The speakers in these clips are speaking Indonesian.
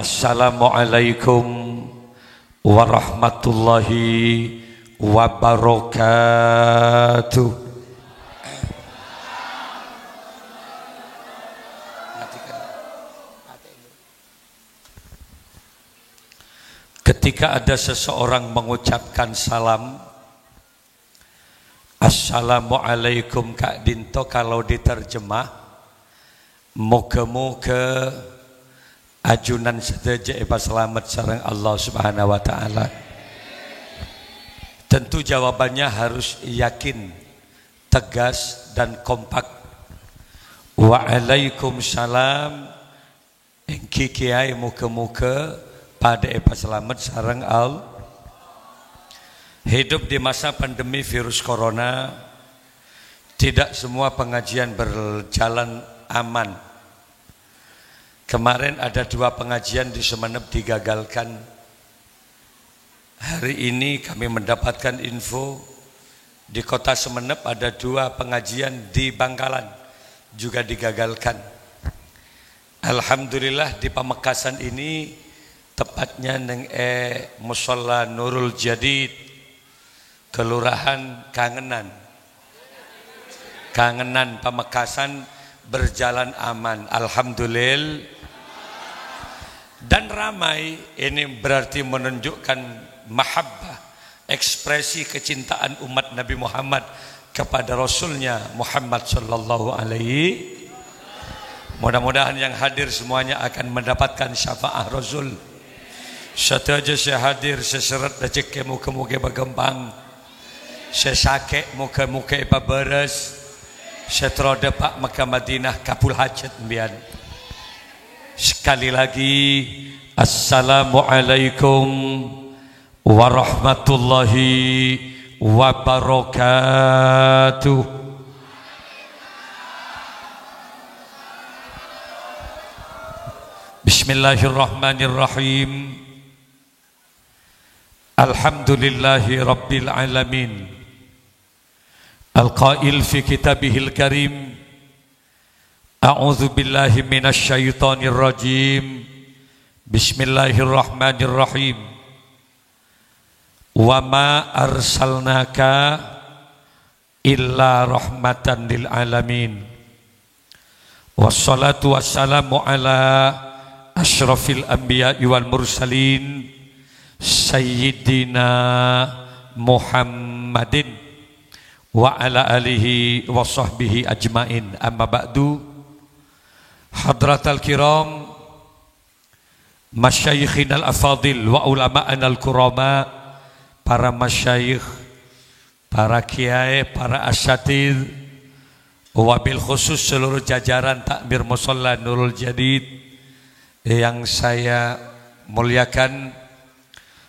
Assalamualaikum warahmatullahi wabarakatuh. Ketika ada seseorang mengucapkan salam, Assalamualaikum Kak Dinto, kalau diterjemah, moga-moga ajunan sedaja eba selamat sareng Allah Subhanahu wa taala. Tentu jawabannya harus yakin, tegas dan kompak. Waalaikumsalam. Engki kiai moga-moga pada eba selamat sareng Allah. Hidup di masa pandemi virus corona, tidak semua pengajian berjalan aman. Kemarin ada 2 pengajian di Sumeneb digagalkan. Hari ini kami mendapatkan info di kota Sumeneb ada 2 pengajian di Bangkalan juga digagalkan. Alhamdulillah di Pamekasan ini tepatnya neng Musholla Nurul Jadid, Kelurahan Kangenan Pamekasan berjalan aman, alhamdulillah. Dan ramai, ini berarti menunjukkan mahabbah, ekspresi kecintaan umat Nabi Muhammad kepada Rasulnya Muhammad sallallahu alaihi. Mudah-mudahan yang hadir semuanya akan mendapatkan syafaat Rasul. Setaja saya hadir, seseret rezeki muka-muka bergembang, sesake muka-muka beres, seteroda Pak Mekah Madinah kapul hajat mbian. Sekali lagi, Assalamualaikum warahmatullahi wabarakatuh. Bismillahirrahmanirrahim. Alhamdulillahi rabbil alamin. Al-qail fi kitabihil karim, a'udzu billahi minasy syaithanir rajim. Bismillahirrahmanirrahim. Wa ma arsalnaka illa rahmatan lil alamin. Wassalatu wassalamu ala asyrafil anbiya'i wal mursalin sayyidina Muhammadin wa ala alihi wa sahbihi ajmain. Amma ba'du. Hadratal kiram, masyayikhinal afadil wa ulama'anal kurama, para masyayikh, para kiai, para asyatid, wabil khusus seluruh jajaran takmir Musholla Nurul Jadid yang saya muliakan,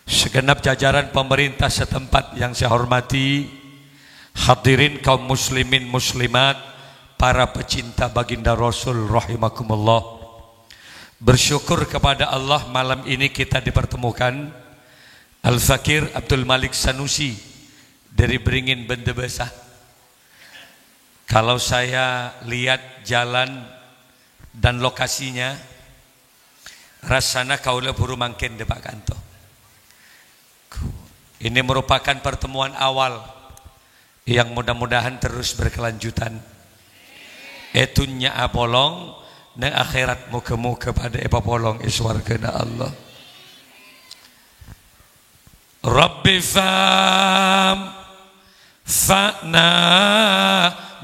segenap jajaran pemerintah setempat yang saya hormati, hadirin kaum muslimin muslimat, para pecinta baginda Rasul rahimakumullah. Bersyukur kepada Allah malam ini kita dipertemukan. Al-Fakir Abdul Malik Sanusi dari Beringin Bende Besah. Kalau saya lihat jalan dan lokasinya, rasana kaula buru mangken de Pak Kanto. Ini merupakan pertemuan awal yang mudah-mudahan terus berkelanjutan. Etunya apolong nang akhirat muka-muka pada epa polong iswargana Allah. Rabbi fa'na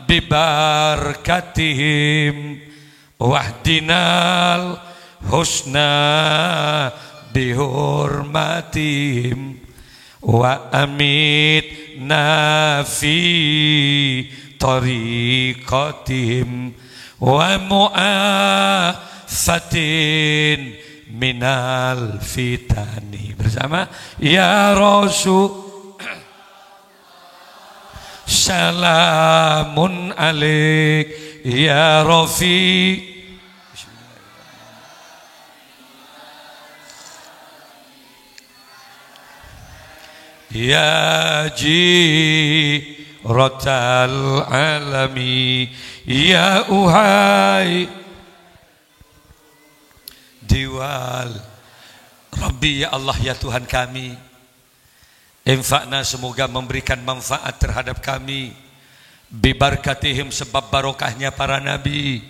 bibarakatihim wahdinal husna bihurmatihim wa amitna fi tariqatihim wa mu'afatin minal fitani. Bersama ya Rasul, salamun alaik ya Rafi. Ya Jiratal alami ya uhai diwal Rabbi ya Allah ya Tuhan kami, infakna semoga memberikan manfaat terhadap kami, bibarkatihim sebab barokahnya para nabi,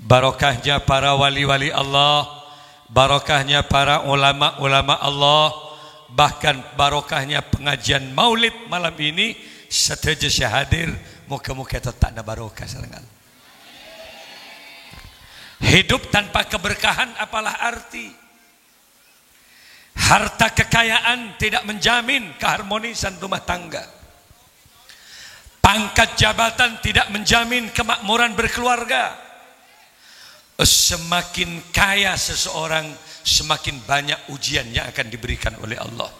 barokahnya para wali-wali Allah, barokahnya para ulama-ulama Allah, bahkan barokahnya pengajian maulid malam ini seteja syahadir, muka-muka tetap na barokah sareng Allah. Hidup tanpa keberkahan apalah arti? Harta kekayaan tidak menjamin keharmonisan rumah tangga. Pangkat jabatan tidak menjamin kemakmuran berkeluarga. Semakin kaya seseorang, semakin banyak ujian yang akan diberikan oleh Allah.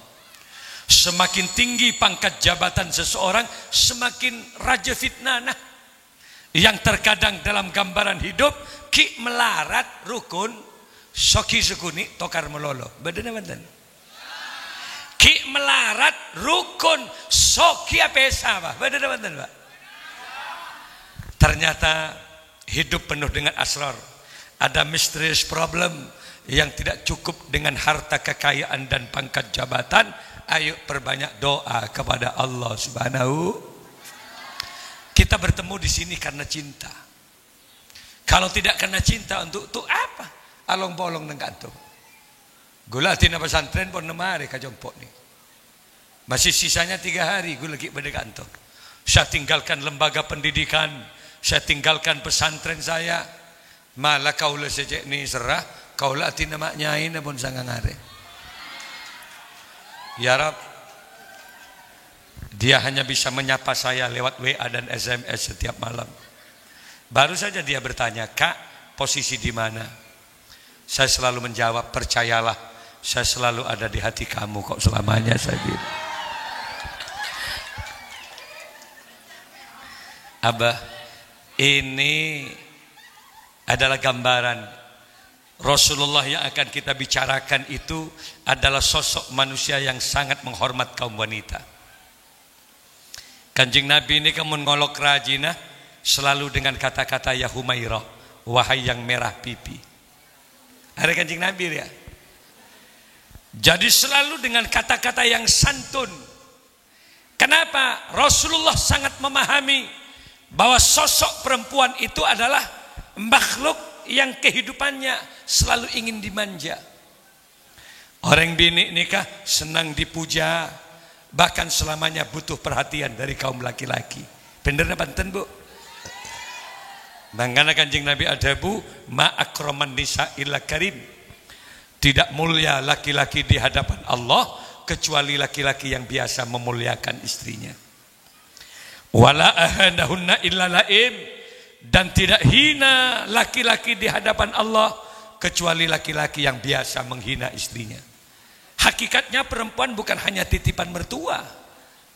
Semakin tinggi pangkat jabatan seseorang, semakin raja fitnah. Nah, yang terkadang dalam gambaran hidup, ki melarat rukun, soki sukuni tokar melolo. Badana banten. Ki melarat rukun, soki apesa apa? Badana banten, Pak. Ternyata hidup penuh dengan asrar. Ada mysterious problem yang tidak cukup dengan harta kekayaan dan pangkat jabatan. Ayo perbanyak doa kepada Allah Subhanahu. Kita bertemu di sini karena cinta. Kalau tidak karena cinta, untuk apa? Along bolong nang kanto. Gula tina pesantren pun nemare kajompok nih. Masih sisanya 3 hari gula lagi pada kanto. Saya tinggalkan lembaga pendidikan, saya tinggalkan pesantren saya. Malah kaula sejak ni serah, kaula tina mak nyai na pun sangangare. Ya Rab, dia hanya bisa menyapa saya lewat WA dan SMS setiap malam. Baru saja dia bertanya, Kak, posisi di mana? Saya selalu menjawab, percayalah, saya selalu ada di hati kamu kok selamanya, saya bilang. Abah, ini adalah gambaran Rasulullah yang akan kita bicarakan itu adalah sosok manusia yang sangat menghormat kaum wanita. Kanjeng Nabi ini kamu ngolok rajinah selalu dengan kata-kata ya Humairah, wahai yang merah pipi. Ada kanjeng Nabi ya. Jadi selalu dengan kata-kata yang santun. Kenapa? Rasulullah sangat memahami bahwa sosok perempuan itu adalah makhluk yang kehidupannya selalu ingin dimanja. Orang bini nikah senang dipuja, bahkan selamanya butuh perhatian dari kaum laki-laki. Bener apa enten, Bu? Mangkana Kanjeng Nabi adabu ma akraman nisa illa karim. Tidak mulia laki-laki di hadapan Allah kecuali laki-laki yang biasa memuliakan istrinya. Wala ahanahunna illa laim. Dan tidak hina laki-laki di hadapan Allah kecuali laki-laki yang biasa menghina istrinya. Hakikatnya perempuan bukan hanya titipan mertua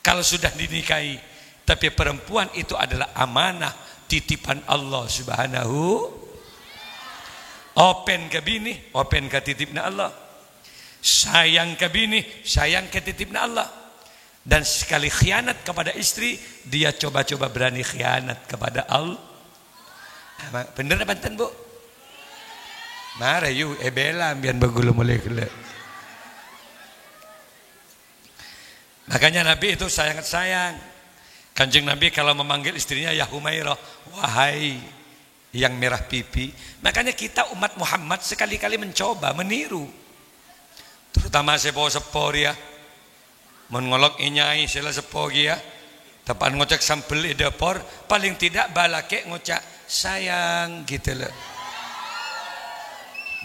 kalau sudah dinikahi, tapi perempuan itu adalah amanah titipan Allah Subhanahu. Open ke bini, open ke titipna Allah. Sayang ke bini, sayang ke titipna Allah. Dan sekali khianat kepada istri, dia coba-coba berani khianat kepada Allah. Bener apa enten, Bu? Marah yu ebela biar bagulu mulai gila. Makanya Nabi itu sangat sayang. Kanjeng Nabi kalau memanggil istrinya ya Humairah, wahai yang merah pipi. Makanya kita umat Muhammad sekali-kali mencoba meniru. Terutama sepo-sepo ya. Mengolok inyai sila sepo ya. Tepan ngocak sampel di dapur, paling tidak balake ngocak sayang gitu loh.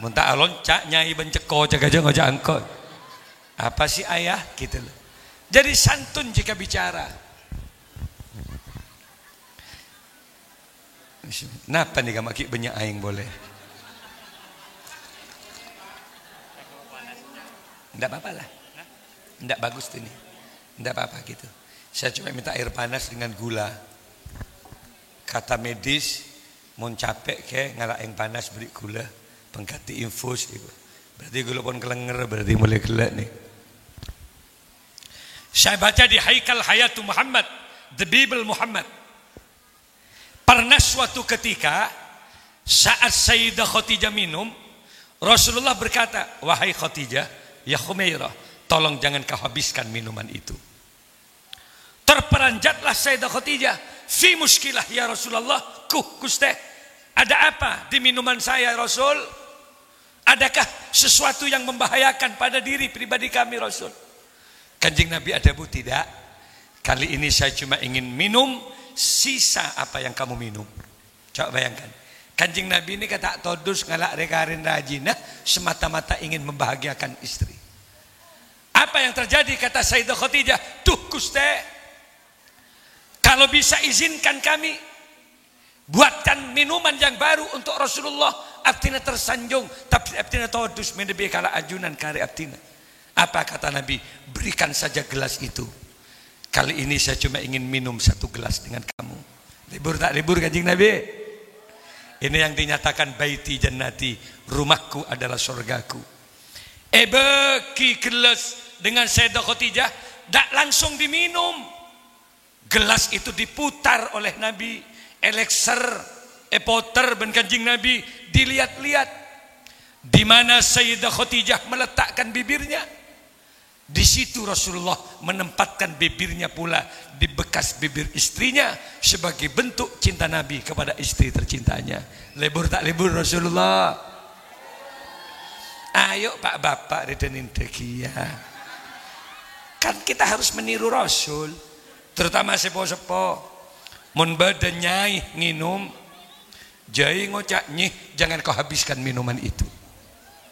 Muntah alon cak nyai benceko cak aja ngocak angkot. Apa sih ayah gitu loh. Jadi santun jika bicara. Napa nih kamaki banyak aing boleh? Enggak apa-apa lah. Enggak bagus tuh nih. Enggak apa-apa gitu. Saya cuma minta air panas dengan gula. Kata medis mau capek ke ngalah yang panas beri gula pengganti infus itu. Berarti gula pun kelenger, berarti mulai gelap nih. Saya baca di Haikal Hayatu Muhammad, The Bible Muhammad. Pernah suatu ketika saat Sayyidah Khadijah minum, Rasulullah berkata, wahai Khadijah, ya Humairah, tolong jangan kau habiskan minuman itu. Terperanjatlah Sayyidah Khadijah, fi muskilah ya Rasulullah, Gusti, ada apa di minuman saya Rasul? Adakah sesuatu yang membahayakan pada diri pribadi kami Rasul? Kanjeng Nabi ada bu? Tidak. Kali ini saya cuma ingin minum sisa apa yang kamu minum. Coba bayangkan. Kanjeng Nabi ini kata todus ngalak rekarin rajinah semata-mata ingin membahagiakan istri. Apa yang terjadi kata Sayyidah Khadijah? Tuh Gusti, kalau bisa izinkan kami buatkan minuman yang baru untuk Rasulullah. Abtina tersanjung, tapi abtina todus mendebi kala ajunan kari abtina. Apa kata Nabi? Berikan saja gelas itu. Kali ini saya cuma ingin minum satu gelas dengan kamu. Libur tak libur Kanjeng Nabi? Ini yang dinyatakan baiti jannati, rumahku adalah surgaku. Beki gelas dengan Sayyidah Khadijah, tak langsung diminum. Gelas itu diputar oleh Nabi, elixir, epoter ben Kanjeng Nabi dilihat-lihat di mana Sayyidah Khadijah meletakkan bibirnya. Di situ Rasulullah menempatkan bibirnya pula di bekas bibir istrinya sebagai bentuk cinta Nabi kepada istri tercintanya. Libur tak libur Rasulullah? Ayo Pak Bapak redenin dekia. Kan kita harus meniru Rasul, terutama sepo-sepo. Mun badan nyai nginum, jai ngocak nyih, jangan kau habiskan minuman itu.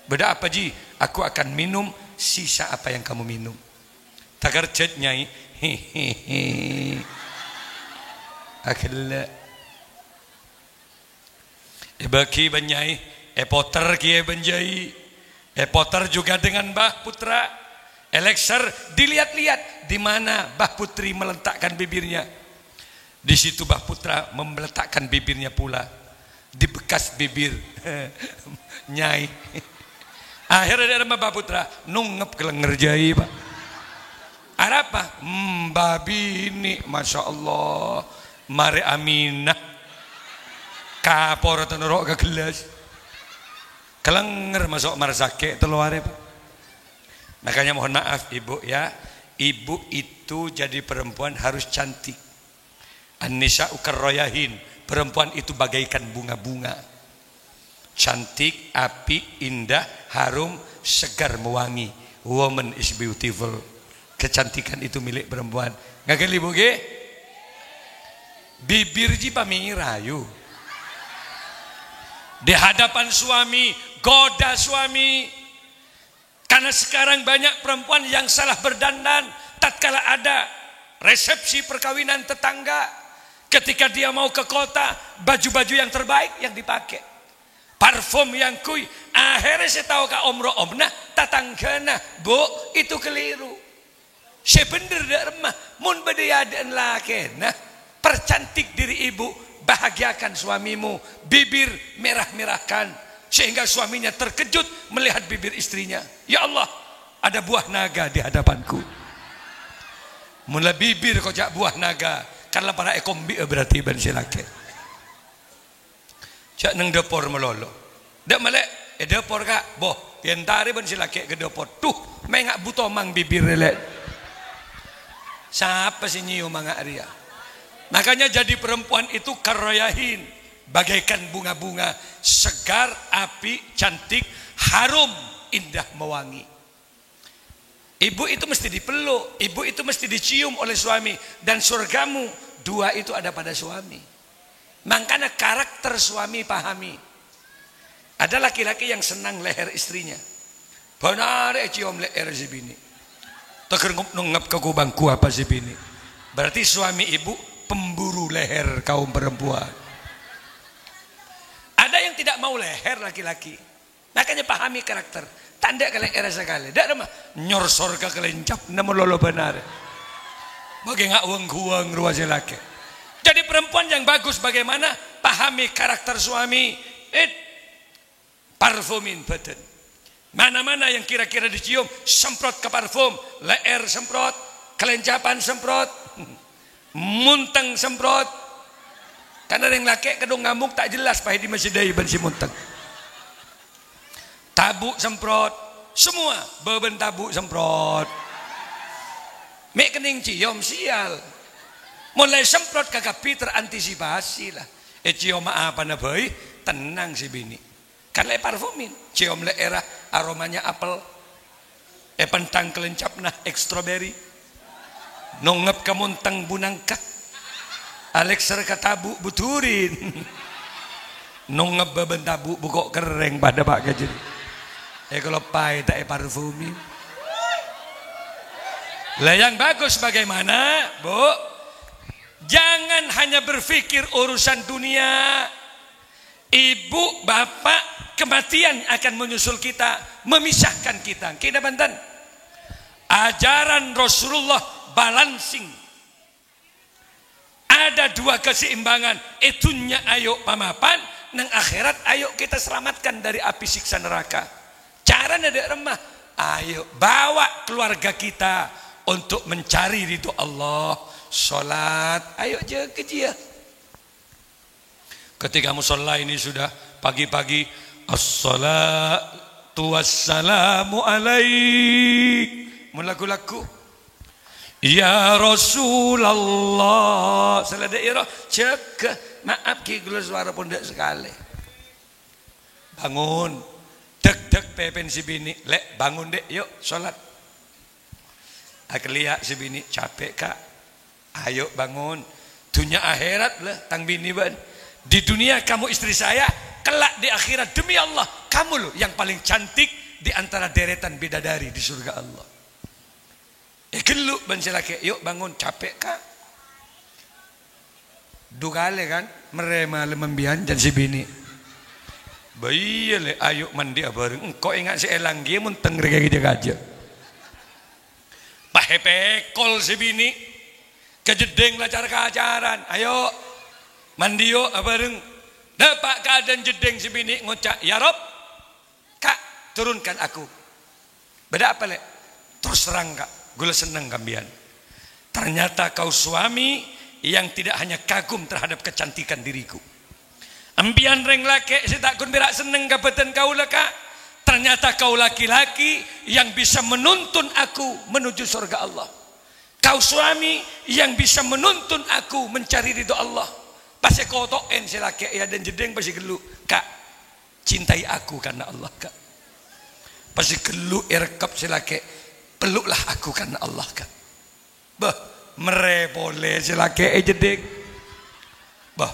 Beda apa ji? Aku akan minum sisa apa yang kamu minum. Takar cet nyai, hehehe. Akhirnya, bagi banyai, poter kie benjai, poter juga dengan Mbah Putra, elixir dilihat-lihat di mana Mbah Putri meletakkan bibirnya. Di situ Mbah Putra meletakkan bibirnya pula di bekas bibir nyai. Akhirnya ada Mbah Putra nungep kelenger jai Pak. Ada apa? Babi ini Masya Allah mari aminah kapor tenurok ke gelas kelenger masuk marsake teluare Pak. Makanya mohon maaf ibu ya, ibu itu jadi perempuan harus cantik. An-nisa'u karroyahin, perempuan itu bagaikan bunga-bunga, cantik, api, indah, harum, segar, mewangi. Woman is beautiful. Kecantikan itu milik perempuan. Nggak geli bu ge? Bibir ji pamirayu. Di hadapan suami, goda suami. Karena sekarang banyak perempuan yang salah berdandan. Tatkala ada resepsi perkawinan tetangga, ketika dia mau ke kota, baju-baju yang terbaik yang dipakai, parfum yang kui. Akhirnya saya tahu ke omna tatanggana, bu itu keliru. Saya bener dak remah, mun bediadan laki. Nah, percantik diri ibu, bahagiakan suamimu, bibir merah-merahkan sehingga suaminya terkejut melihat bibir istrinya. Ya Allah, ada buah naga di hadapanku. Mula bibir kocak buah naga. Karena para ekombi berarti ban silake. Cak neng depor melolo. Dak melek depor kak, boh pientari ban silake ke depor. Tuh, mengak buto mang bibir relek. Siapa sih nyiu mangak dia? Makanya jadi perempuan itu karoyahin, bagaikan bunga-bunga, segar, api, cantik, harum, indah, mewangi. Ibu itu mesti dipeluk, ibu itu mesti dicium oleh suami. Dan surgamu, dua itu ada pada suami. Makanya karakter suami pahami. Ada laki-laki yang senang leher istrinya. Benar cium leher si bini. Teker ngep ke kubangku apa si bini. Berarti suami ibu pemburu leher kaum perempuan. Ada yang tidak mau leher laki-laki. Makanya pahami karakter. Tanda kalian era sekali, dak mah nyor sorga kelencap, namun lolo benar. Bagi ngak uang ruas laki. Jadi perempuan yang bagus bagaimana? Pahami karakter suami. Parfumin badan. Mana-mana yang kira-kira dicium, semprot ke parfum, leher semprot, kelencapan semprot, munteng semprot. Karena yang laki kedung ngamuk tak jelas, pahit di masjid ban si munteng. Tabuk semprot, semua beben tabu semprot. Mek kening cium sial. Mulai semprot kagak pinter antisipasi lah. Cium apa na boy? Tenang si bini. Kan le parfumin. Cium le era aromanya apel. Pentang kelencap nah strawberry. Nongep kamuntang bunangka. Alex katabu buturin. Nongep beben tabu bukok kereng pada pak gajah. Kalau pai tak parfumin. Lah yang bagus bagaimana, Bu? Jangan hanya berpikir urusan dunia. Ibu, bapak, kematian akan menyusul kita, memisahkan kita. Kita banten. Ajaran Rasulullah balancing. Ada dua keseimbangan. Itunya ayo pamapan, nang akhirat ayo kita selamatkan dari api siksa neraka. Caranya ada remah. Ayo bawa keluarga kita untuk mencari ridho Allah. Sholat, ayo jaga dia. Ketika musola ini sudah pagi-pagi, assalatu wassalamu alaik, melaku-laku ya Rasulullah salada ira cek maaf ki gula suara pun dak sekali. Bangun dek pepen si bini, lek bangun dek yuk sholat. Akliak si bini capek kak, ayo bangun. Dunia akhirat lah tang bini ban. Di dunia kamu istri saya, kelak di akhirat demi Allah kamu loh yang paling cantik di antara deretan bidadari di surga Allah. Geluk ban silake, yuk bangun capek kak. Dugale kan merema lemembian dan si bini. Bayi le ayo mandi bareng. Engkau ingat si elang dia mun teng rega dia aja. Pahepekol si bini. Kejedeng lah cara keajaran. Ayo mandi yuk bareng. Dapat keadaan jedeng si bini ngucap, ya Rob, kak turunkan aku. Beda apa le? Terus terang kak, gue seneng kambian. Ternyata kau suami yang tidak hanya kagum terhadap kecantikan diriku. Ambian reng laki, saya tak kun berak seneng kabetan kau lah kak. Ternyata kau laki-laki yang bisa menuntun aku menuju surga Allah. Kau suami yang bisa menuntun aku mencari ridho Allah. Pasti kau token si laki ya dan jedeng pasti gelu. Kak, cintai aku karena Allah kak. Pasti gelu irkap si laki, peluklah aku karena Allah kak. Bah, merepole si laki jedeng. Bah,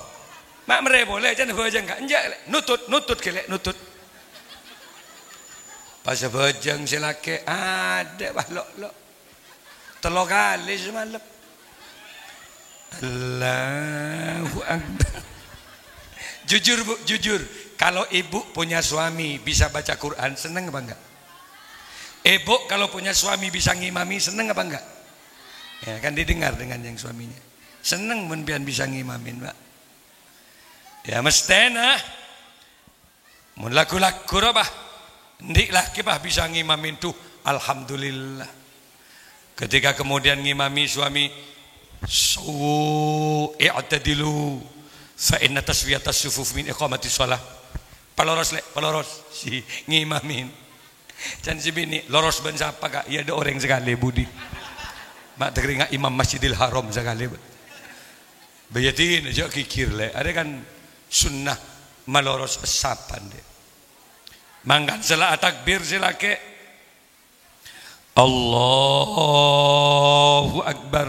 mak mere boleh jangan bajang kak enjak nutut kelek nutut pas bajang si laki ada balok telur kali semalam. Allahu Akbar. Jujur bu, jujur kalau ibu punya suami bisa baca Quran seneng apa enggak? Ibu kalau punya suami bisa ngimami seneng apa enggak? Ya kan didengar dengan yang suaminya seneng menbian bisa ngimamin pak. Ya mestena mun laku-laku rabah ndik laki bah bisa ngimamin tuh alhamdulillah. Ketika kemudian ngimami suami i'tadilu fa inna taswiyatas sufuf min iqamatis shalah. Paloros le paloros si ngimamin. Can si bini loros ban siapa kak? Ya ada orang sekali budi. Mak teringat imam Masjidil Haram sekali. Bayatin aja kikir le. Ada kan sunnah maloros sapan deh. Manggan sela takbir silake. Allahu Akbar.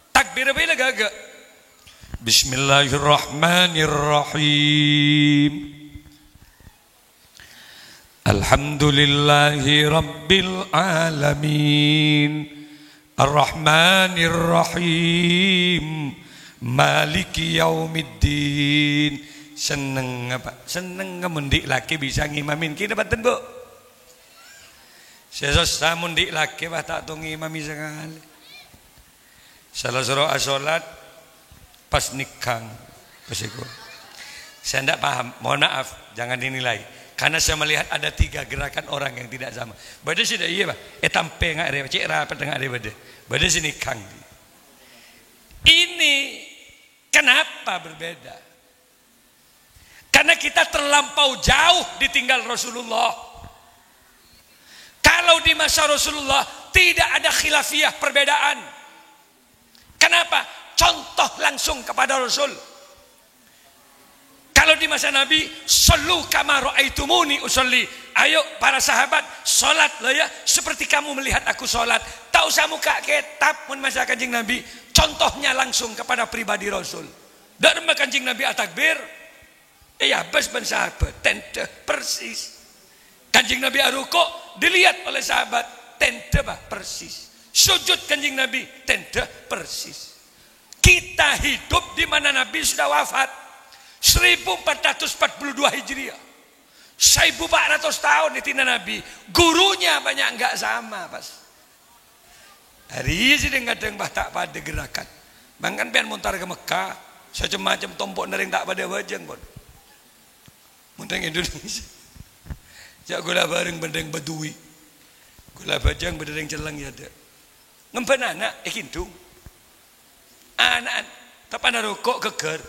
Takbir apa gaga? Bismillahirrahmanirrahim. Alhamdulillahi rabbil alamin. Ar-Rahmanir-Rahim. Maliki yaumiddin. Seneng apa? Seneng ngemundik laki bisa ngimamin kita baten bu. Sesusah mundik laki bah tak tu ngimami sekali. Salah suruh asolat pas nikah pasiku. Saya tidak paham, mohon maaf, jangan dinilai. Karena saya melihat ada 3 gerakan orang yang tidak sama. Bade sih iya bah, etampe ngak re, cek rapat ngak re bade. Bade sih nikah. Ini kenapa berbeda? Karena kita terlampau jauh ditinggal Rasulullah. Kalau di masa Rasulullah tidak ada khilafiyah perbedaan. Kenapa? Contoh langsung kepada Rasul. Kalau di masa Nabi, sallu kama ra'aitumuni usolli. Ayo para sahabat, salat lah ya seperti kamu melihat aku salat. Tak usah muka kitab mun masa Kanjeng Nabi. Contohnya langsung kepada pribadi Rasul. Dharma Kanjeng Nabi atakbir. Iya, bas ban sahabat, tente persis. Kanjeng Nabi aruko dilihat oleh sahabat, tente bah persis. Sujud Kanjeng Nabi, tente persis. Kita hidup di mana Nabi sudah wafat 1442 Hijriah. 1400 tahun ditina Nabi. Gurunya banyak enggak sama, pas. Hari ini kadang bah tak pada gerakan. Bahkan pian montar ke Mekah, macam tombok nering tak pada wajang pun. Muntang Indonesia. Jak gula bareng bendeng Badui. Gula bajang bendeng celang ya ada. Ngempen anak ikintung. Anak tapan rokok keger.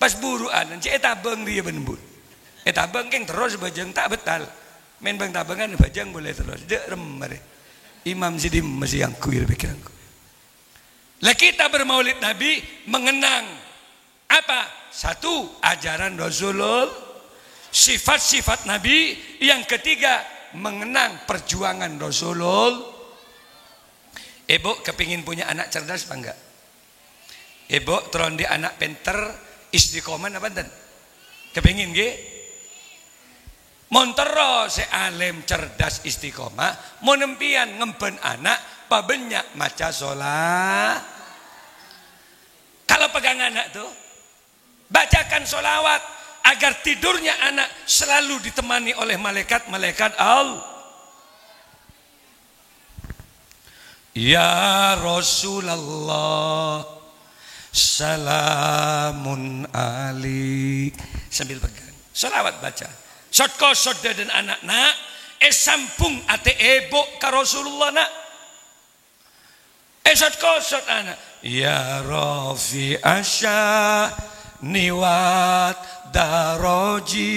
Pas buru anak cek tabang dia benembut. Tabang keng terus bajang tak betal. Main bang tabangan bajang boleh terus. Dek remare. Imam Sidim masih yang kuil pikiranku. Lah kita bermaulid Nabi mengenang apa? Satu, ajaran Rasulullah, sifat-sifat Nabi. Yang ketiga, mengenang perjuangan Rasulullah. Ibu kepingin punya anak cerdas apa enggak? Ibu terondi anak pinter, istiqomah apa dan? Kepingin ge? Montero se alim cerdas istiqomah, mau nempian ngemben anak, pabenyak maca sholat. Kalau pegang anak tuh, bacakan sholawat agar tidurnya anak selalu ditemani oleh malaikat-malaikat Allah. Ya Rasulullah, salamun alik. Sambil pegang sholawat baca. Sotko soda dan anak nak, sampung ate ebok ka Rasulullah nak. Sotko sot anak. Ya Rafi asya niwat daroji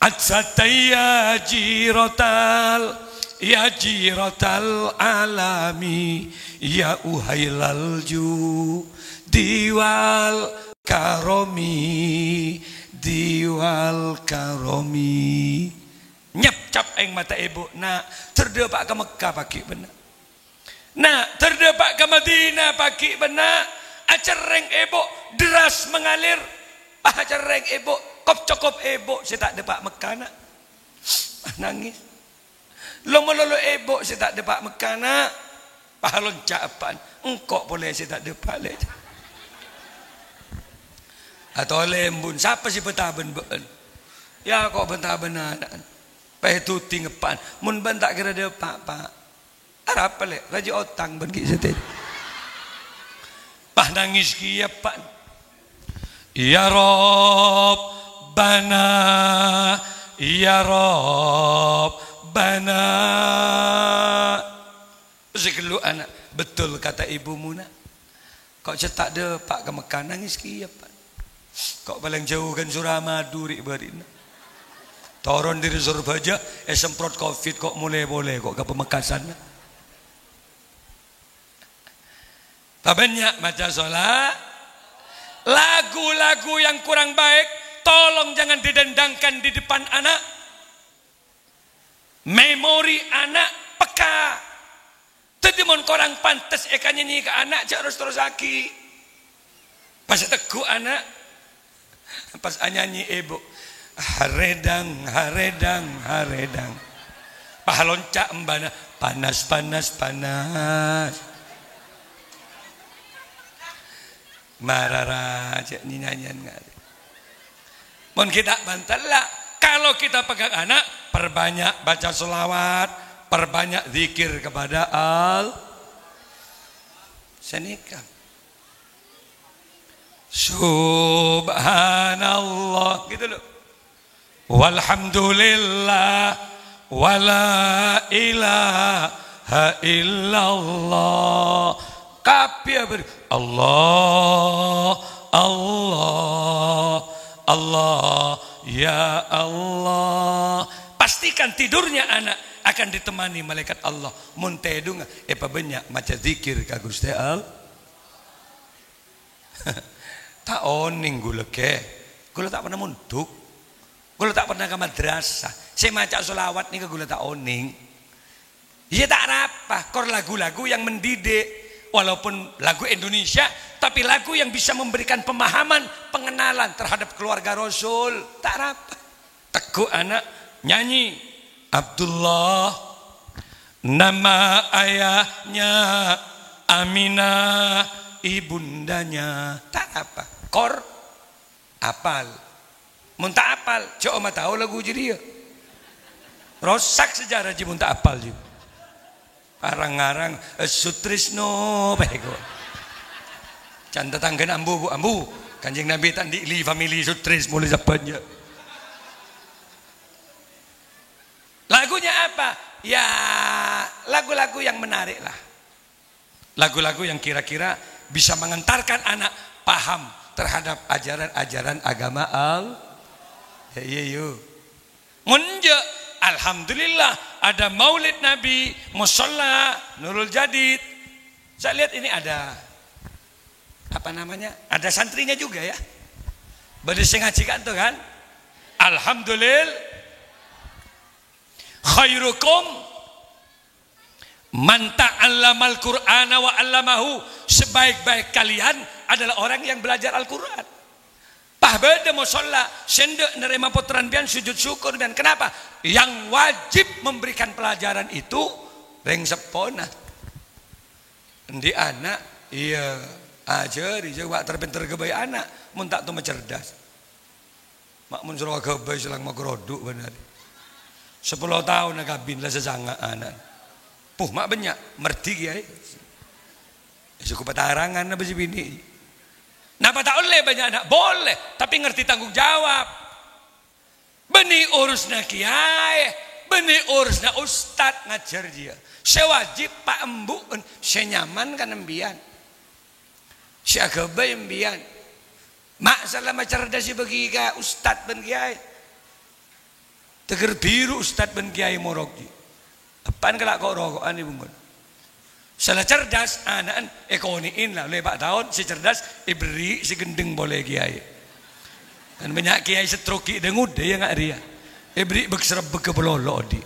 atsataya jirotal ya jirotal alami ya uhailal ju diwal karomi diwal karomi. Nyap cap eng mata ibu nak terdepak ke Mekah pagi benar. Nak terdepak ke Madinah pagi benar. Acereng ibu deras mengalir. Acereng ibu kop cokop ibu saya tak depak Mekah nak. Nangis. Lomololo ibu saya tak depak Mekah nak. Pahalon capan engkau boleh saya tak depak leh. Atau lembun siapa si betaben ben. Ya kok betaben anak. Peh tu tingepan mun ben tak kira depak pak. Arap leh gaji otang ben ki setet. Pah nangis kia pak. Ya Rabbana, ya Rabbana. Sekelu anak betul kata ibumu nak. Kok cetak de pak ke Mekah nangis kia pak. Kok paling jauh kan Suramadu rik berina. Toron dari Surabaya semprot covid kok mulai boleh kok ke Pemekasan. Banyak baca sholat. Lagu-lagu yang kurang baik tolong jangan didendangkan di depan anak. Memori anak peka. Tedimon korang pantas eka nyanyi ke anak harus terus aki. Pas teguh anak. Pas nyanyi ibu. Haredang, haredang, haredang. Pahalonca embana. Panas, panas, panas. Marara ni nyanyian nggak? Mohon kita bantallah. Kalau kita pegang anak, perbanyak baca selawat, perbanyak zikir kepada Allah. Senikah. Subhanallah gitu loh. Walhamdulillah wala ilaha illallah. Kapia ber Allah Allah Allah ya Allah. Pasti pastikan tidurnya anak akan ditemani malaikat Allah. Mun tedung banyak maca zikir ka Gusti Allah. Tak oning gula ke. Gula tak pernah muntuk. Gula tak pernah ke madrasah. Saya maca solawat nih ke gula tak oning. Ya tak apa. Kor lagu-lagu yang mendidik. Walaupun lagu Indonesia, tapi lagu yang bisa memberikan pemahaman, pengenalan terhadap keluarga Rasul. Tak apa. Teguh anak nyanyi. Abdullah, nama ayahnya Aminah, ibundanya. Tak apa. Kor apal. Muntah apal. Coba tahu lagu jadi ya. Rosak sejarah ji muntah apal juga. Arang-arang Sutrisno bego. Can tetanggan ambu Kanjeng Nabi tandi li family Sutris mulai zapannya. Lagunya apa? Ya lagu-lagu yang menarik lah. Lagu-lagu yang kira-kira bisa mengantarkan anak paham terhadap ajaran-ajaran agama Allah. Iya. Munja alhamdulillah ada Maulid Nabi, Musholla Nurul Jadid. Saya lihat ini ada apa namanya? Ada santrinya juga ya. Berdisi ngajikan tuh kan? Alhamdulillah. Khairukum man ta'allamal Qur'ana wa 'allamahu. Sebaik-baik kalian adalah orang yang belajar Al-Qur'an. Pah beda musholla sendek nerima putaran bian sujud syukur bian. Kenapa? Yang wajib memberikan pelajaran itu reng sepona. Di anak iya ajari jawab terpinter gebay anak mun tak tu cerdas. Mak mun suruh gebay selang magroduk benar. 10 tahun kabin lah sesanga anak. Puh mak banyak merti kiai. Cukup petarangan apa sih bini. Napa tak oleh banyak anak? Boleh, tapi ngerti tanggung jawab. Beni urusna kiai, beni urusna ustad ngajar dia. Sewajib pak embu, senyaman kan embian. Si agaba embian. Mak salah cerdas bagi ka ustad ben kiai. Teger biru ustad ben kiai moroki. Apaan kelak kok rokokan ibu mun. Salah cerdas anak ekoniin lah oleh Pak tahun si cerdas iberi si gendeng boleh kiai. Kan banyak kiai setroki dengut dia ngak dia. Iberi bekserep ke belolo di.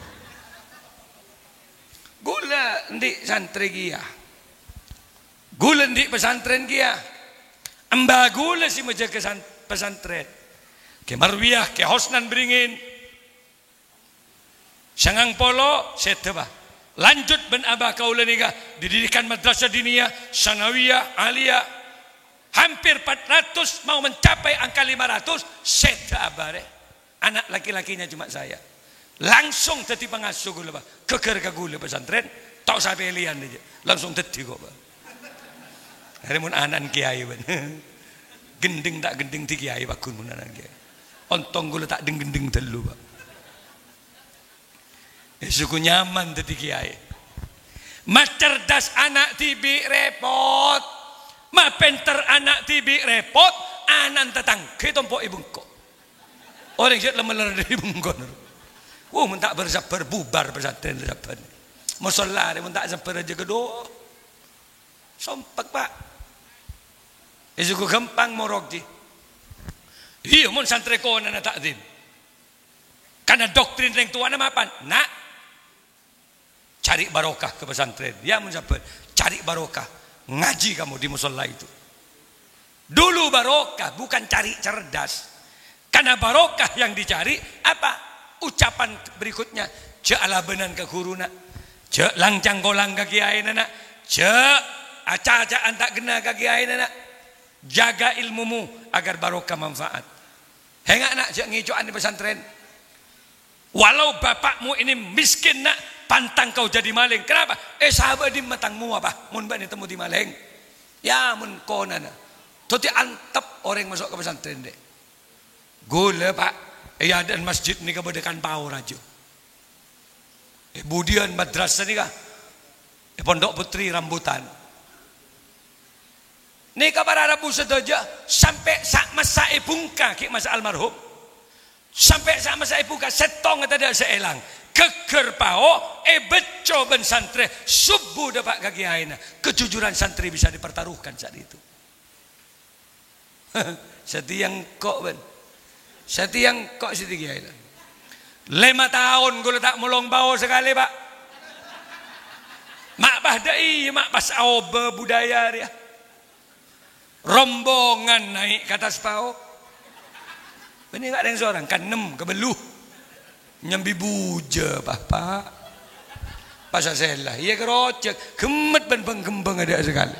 Gula ndi santri kia. Gula ndi pesantren kia. Embagula si menjaga pesantren. Ke marwiyah ke hosnan beringin. Sangang polo seteba. Lanjut ben abah kaula nikah dididikan madrasah diniyah, sanawiyah, aliyah. Hampir 400 mau mencapai angka 500 seta abare. Anak laki-lakinya cuma saya. Langsung tadi pengasuh gula bah. Keker ke gula pesantren, tok sampai lian aja. Langsung tadi kok bah. Hari mun anak kiai ben. Gending tak gending ti kiai bakun mun anak kiai. Ontong gula tak deng-gending telu bah. Suku nyaman tadi kiai. Ma cerdas anak tibi repot. Ma pinter anak tibi repot. Anan tetang kita mpok ibu kok. Orang siat lemeler dari ibu kok. Mun tak bersabar bubar pesantren sabar. Musholla mun tak sabar aja gedo. Sompak pak. Suku gampang morok di. Iya mun santri kona na takdim. Karena doktrin yang tua nama apa? Nak cari barokah ke pesantren. Ya mensabar, cari barokah. Ngaji kamu di musholla itu. Dulu barokah bukan cari cerdas. Karena barokah yang dicari apa? Ucapan berikutnya. Cek ala benan ke guruna. Cek langcang kolang ke kiai nana. Cek aca-acaan tak gena ke kiai nana. Jaga ilmumu agar barokah manfaat. Hengak nak cek ngicuan di pesantren. Walau bapakmu ini miskin nak, pantang kau jadi maling. Kenapa? Sahabat di matangmu apa? Mun bani temu di maling. Ya mun kona na. Toti antep orang masuk ke pesantren deh. Gula pak. Ya dan masjid ni kebedekan pau rajo. Budian madrasah ni kah? Pondok Putri Rambutan. Ni kabar Rabu sedoja sampai sak masa bungka ki masa almarhum. Sampai sama saya buka setong tidak seelang. Keker pao beco ben santri subuh dapat kaki aina. Kejujuran santri bisa dipertaruhkan saat itu. Setiang kok ben. Setiang kok siti aina. 5 tahun gue letak mulong bau sekali pak. Mak bahdai mak pas aobe budaya dia. Rombongan naik ke atas pao. Ini gak ada yang seorang kan 6 kebeluh. Nyambi buja papa. Pasal selah iya kerocek kemet ben penggembang ada sekali.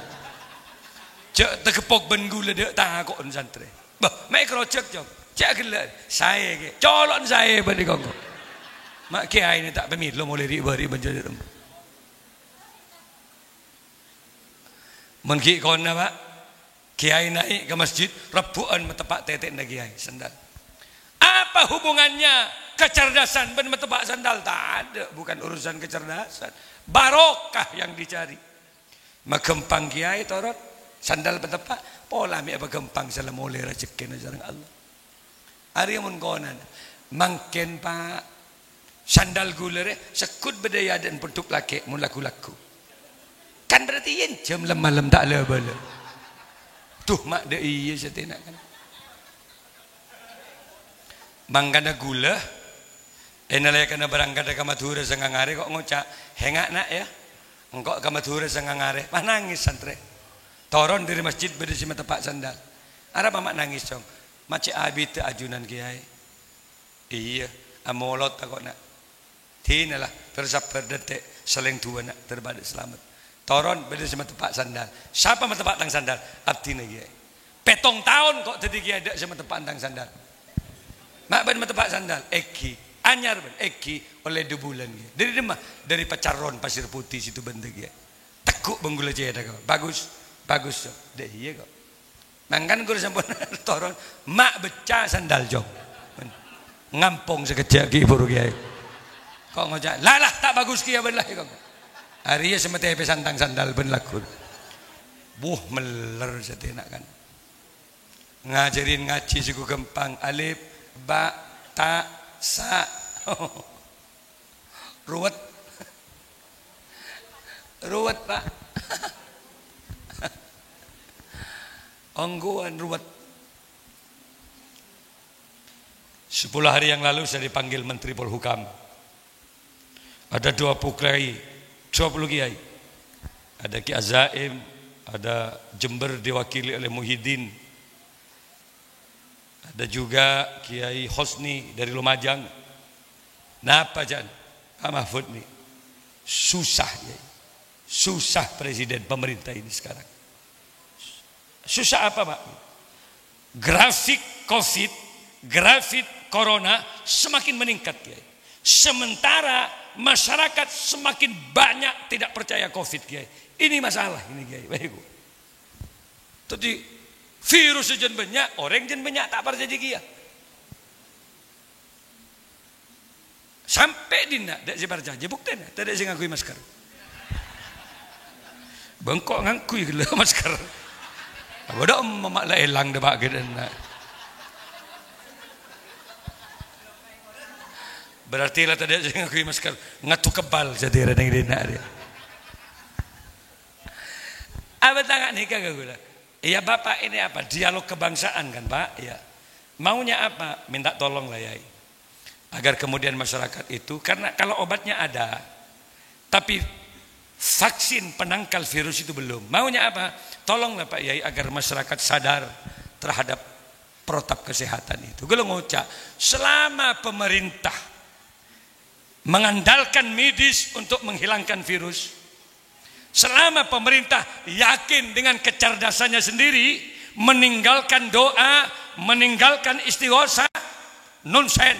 Cek tekepok ben gula dek takut santri. Bah, mek kerocek jom. Cek gelak saya ke. Colon saya ben dikongkong. Mak kiai ini tak pemit lo mulai ribari menjadi rem. Menki kona pak. Kiai naik ke masjid rebuan metepak tetek na kiai sandal. Apa hubungannya kecerdasan ben metebak sandal? Tak ada, bukan urusan kecerdasan. Barokah yang dicari. Magempang kiai torot sandal betepak pola mi apa gempang salam oleh rezeki jarang Allah. Ari mun konan mangken pak sandal gulere sekut bedaya dan bentuk laki mun laku-laku. Kan berarti yen jam malam tak le-bale. Tuh mak de iya setenak kan. Mangkana gula enalaya kana berangkat ke Madura sangangare kok ngocak hengak nak ya engkau ke Madura sangangare mah nangis santri toron dari masjid berdisi tepak sandal ada apa mak nangis dong macam abi te ajunan kiai iya amolot takut nak tinalah tersabar detik seleng dua nak terbalik selamat toron berdisi tepak sandal siapa tepak tang sandal abdina kiai petong tahun kok tadi kiai ada sama tepak tang sandal. Mak ben tepak sandal eki anyar ben eki oleh 2 bulan dia. Dari demah dari Pacaron Pasir Putih situ benda dia. Tekuk benggula ceda kau. Bagus so. Deh iya kok. Mangkan guru sampun toron mak beca sandal jong. Ngampong sekejap ki buru kiai. Kok ngojak lalah tak bagus ki ya ben lah kok. Hari ya semete santang sandal ben laku. Buh meler setenak kan. Ngajarin ngaji suku gempang alif ba ta sa ruwet pak ongguan ruwet 10 hari yang lalu saya dipanggil Menteri Polhukam ada 20 kiai ada Ki Azaim ada Jember diwakili oleh Muhyiddin ada juga Kiai Hosni dari Lumajang. Napa jan? Pak Mahfud nih susah ya. Susah presiden pemerintah ini sekarang. Susah apa Pak? Grafik Covid, grafik Corona semakin meningkat Kiai. Sementara masyarakat semakin banyak tidak percaya Covid Kiai. Ini masalah ini Kiai. Baik. Tadi virus jen banyak, orang jen banyak tak percaya dia. Sampai dina dak sepercaya, bukti nak, tidak sing ngakui masker. Bengkok ngakui gila masker. Bodoh mamak lah elang dah bagi nak. Berarti lah tidak sing ngakui masker, ngatu kebal jadi ada yang dina dia. Apa tangan nikah gula? Iya Bapak ini apa? Dialog kebangsaan kan Pak? Ya. Maunya apa? Minta tolong lah Yai. Agar kemudian masyarakat itu, karena kalau obatnya ada, tapi vaksin penangkal virus itu belum. Maunya apa? Tolonglah Pak Yai agar masyarakat sadar terhadap protap kesehatan itu. Gue ngucap, selama pemerintah mengandalkan medis untuk menghilangkan virus, selama pemerintah yakin dengan kecerdasannya sendiri, meninggalkan doa, meninggalkan istighosa, nonsen,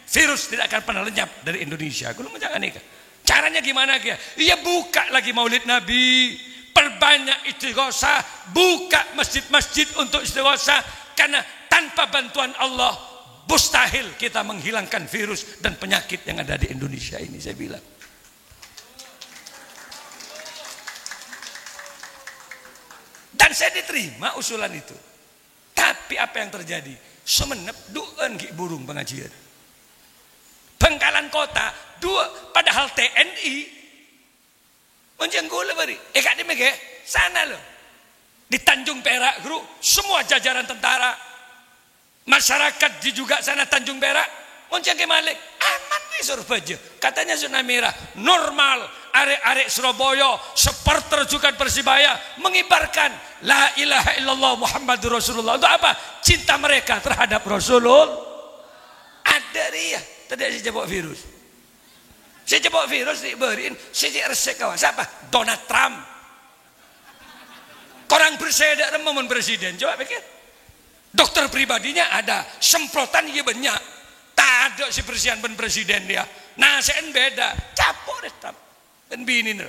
virus tidak akan pernah lenyap dari Indonesia. Gue jangan nikah. Caranya gimana dia? Iya buka lagi Maulid Nabi, perbanyak istighosa, buka masjid-masjid untuk istighosa, karena tanpa bantuan Allah mustahil kita menghilangkan virus dan penyakit yang ada di Indonesia ini, saya bilang. Dan saya diterima usulan itu. Tapi apa yang terjadi? Semenep duan ki burung pengajian. datang kota dua, padahal TNI menjenggol bari. Kak di mege sana loh. Di Tanjung Perak guru, semua jajaran tentara, masyarakat di juga sana Tanjung Perak, menjengke Malik, aman nih Surabaya. Katanya zona merah, normal. Arek-arek Surabaya, supporter juga Persibaya mengibarkan la ilaha illallah Muhammadur Rasulullah. Untuk apa? Cinta mereka terhadap Rasulullah. Ada dia, tidak si jebok virus. Si jebok virus diberiin, si resek kawan. Siapa? Donald Trump. Korang berseda memang presiden. Coba pikir. Dokter pribadinya ada, semprotan iya banyak. Tak ada si presiden dia. Nah, saya beda. Capok deh Trump. Dan bini nih.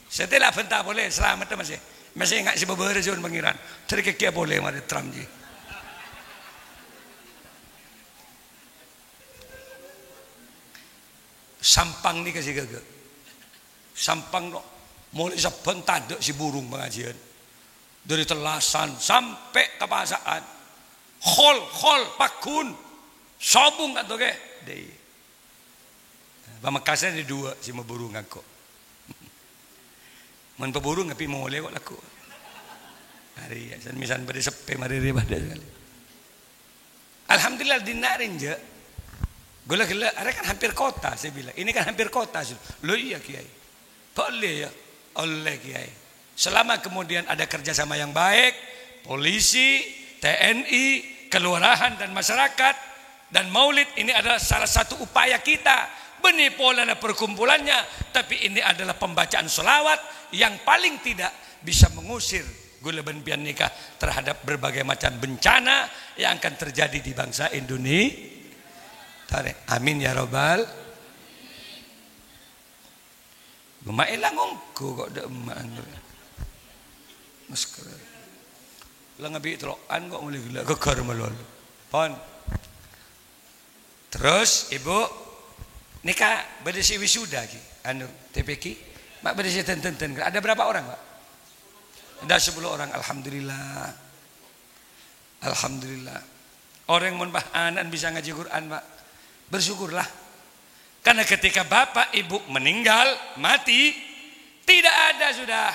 Setelah bentar boleh selamat masih nggak si beberapa zon pengiran. Tadi kekia boleh mari Trump ji. Sampang nih kasih gagak. Sampang no. Mulai sebentar ada si burung pengajian. Dari Telasan sampai ke Pasaan. Hol pakun. Sobung atau ke? Deh. Pamekasan ada dua si burung aku. Man peburu ngapi mau oleh kok laku. Hari ya, misan pada sepe mari pada sekali. Alhamdulillah dinarin je. Gula-gula, ada kan hampir kota saya bilang. Ini kan hampir kota. Loh iya Kiai. Boleh ya. Oleh Kiai. Selama kemudian ada kerjasama yang baik, polisi, TNI, kelurahan dan masyarakat dan Maulid ini adalah salah satu upaya kita. Benih pola perkumpulannya, tapi ini adalah pembacaan sholawat yang paling tidak bisa mengusir gulaban pian nikah terhadap berbagai macam bencana yang akan terjadi di bangsa Indonesia. Amin ya robbal. Gemai langongku kok dak emak. Masker. Langabi telokan kok mulai gila gegar melol. Pon. Terus ibu nikah berdesi wisuda ki, anu TPK, mak berdesi tenten. Ada berapa orang pak? Ada 10 orang. Alhamdulillah. Alhamdulillah. Orang yang menbah anak bisa ngaji Quran pak, bersyukurlah. Karena ketika bapak ibu meninggal mati, tidak ada sudah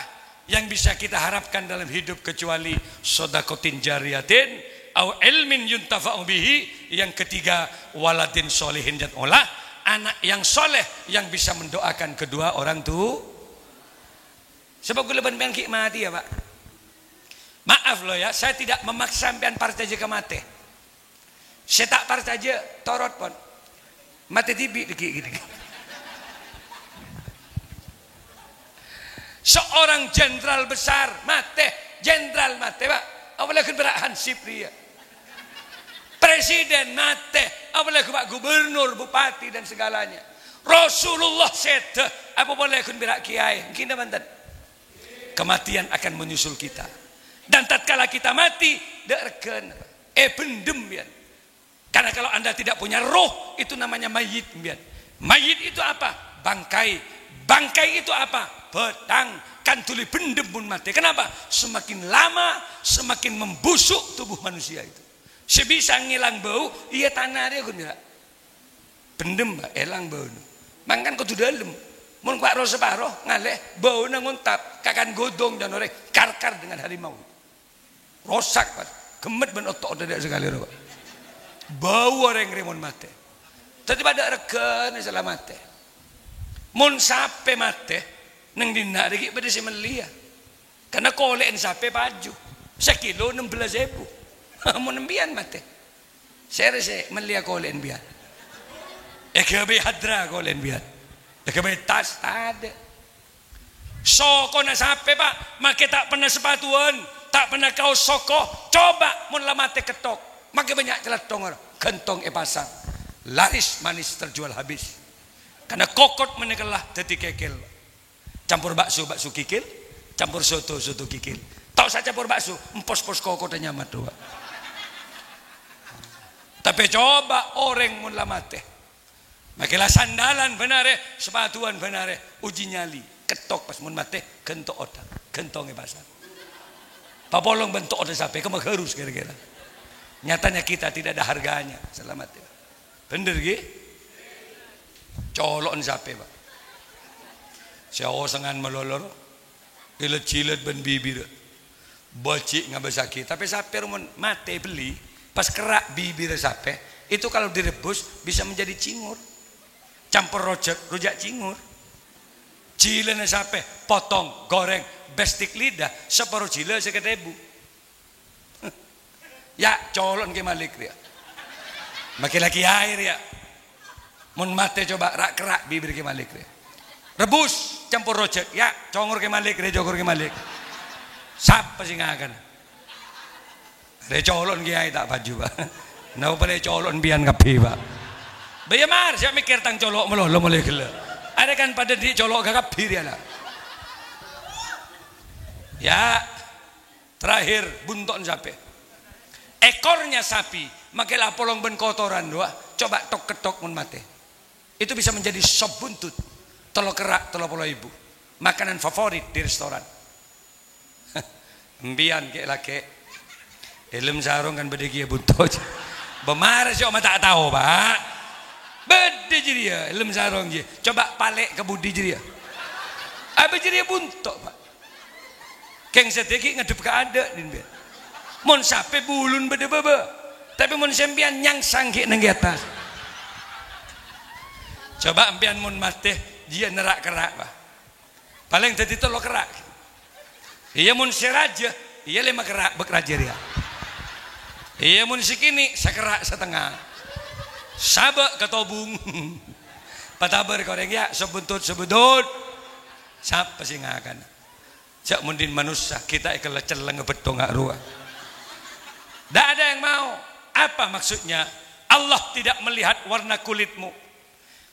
yang bisa kita harapkan dalam hidup kecuali sodakotin jariyatin, au ilmin yuntafa'u bihi. Yang ketiga waladin solihin jat'olah. Anak yang soleh yang bisa mendoakan kedua orang tu. Sebab gue leban pengen mati ya pak. Maaf loh ya, saya tidak memaksa sampean partaje ke mati. Saya tak partaje torot pon. Mati tibi gini. Seorang jenderal besar mati, jenderal mati pak. Apalagi berak Hansip dia. Presiden mati, apalagi Pak Gubernur, Bupati dan segalanya. Rasulullah sete, apa boleh kun berak kiai? Kita mantan. Kematian akan menyusul kita. Dan tatkala kita mati, derken, pendem bian. Karena kalau Anda tidak punya roh, itu namanya mayit bian. Mayit itu apa? Bangkai. Bangkai itu apa? Pedang. Kan tuli pendem pun mati. Kenapa? Semakin lama, semakin membusuk tubuh manusia itu. Sebisa ngilang bau, iya tanah dia kun ya. Pendem mbak, elang bau. Mangkan kau tu dalam. Mun kuat roh separoh ngaleh bau nanguntap, kakan godong dan orek karkar dengan harimau. Rosak pak, gemet ben otot tidak sekali roh. Bau orang remon mate. Tadi pada reken salah mate. Mun sape mate, neng dina lagi pada si melia. Karena kolen sape baju, sekilo 16.000. Mau nembian mate. Saya rasa melia kolen biar. Kebe hadra kolen biar. Kebe tas ada. Soko na sape pak. Make tak pernah sepatuan, tak pernah kaos soko. Coba mun lamate ketok. Make banyak celatong orang. Gentong pasar. Laris manis terjual habis. Karena kokot menekelah teti kekel. Campur bakso kikil, campur soto kikil. Tahu saya campur bakso, empos-pos kokot nyamat doa. Tapi coba orang mun lamate. Makilah sandalan benare, sepatuan benare, uji nyali, ketok pas mun mate, kentok otak, kentongnya pasar. Papolong bentuk otak sampai kemagarus kira-kira. Nyatanya kita tidak ada harganya. Selamat ya. Bener ge? Colok sape Pak. Siawo sengan melolor. Ilet-cilet ben bibir. Bocik ngabesaki. Tapi sape rumun mate beli. Pas kerak bibir sape. Itu kalau direbus bisa menjadi cingur. Campur rujak cingur. Cilenya sape. Potong, goreng. Bestik lidah. Separuh cile sekedebu. Ya colon ke malik dia. Makin lagi air ya. Mun mate coba rak kerak bibir ke malik dia. Rebus campur rojek ya congor ke malik dia jogor ke malik. Siapa sih ngakan? Dia colon kiai tak baju Pak. Nau pada colon bian kapi Pak. Bayamar saya mikir tang colok melolo mulai gila. Ada kan pada di colok gak kapi dia lah. Ya terakhir bunton sapi. Ekornya sapi makilah polong ben kotoran doa. Coba tok ketok mun mate. Itu bisa menjadi sop buntut. Telur kerak, telur polo ibu. Makanan favorit di restoran. Embian ke laki. Ilm sarung kan beda kia buntut. Bemar sih oma tak tahu Pak. Beda jadi ya ilm sarung je. Coba palek ke budi jadi ya. Apa jadi buntut Pak. Keng seteki ngadep ke ada din biar. Mon sape bulun beda bebe. Tapi mon sempian nyang sangki nang atas. Coba empian mon mate dia nerak kerak Pak. Paling jadi tolo kerak. Iya mun seraja, iya lima kerak bekraja dia. Iya mun sikini sekerak setengah. Sabak ketobung. Patabar koreng ya sebuntut. Siapa sih ngakan? Jak mundin manusia kita ikel celeng ngebetong ngak ruah. Tak ada yang mau. Apa maksudnya? Allah tidak melihat warna kulitmu.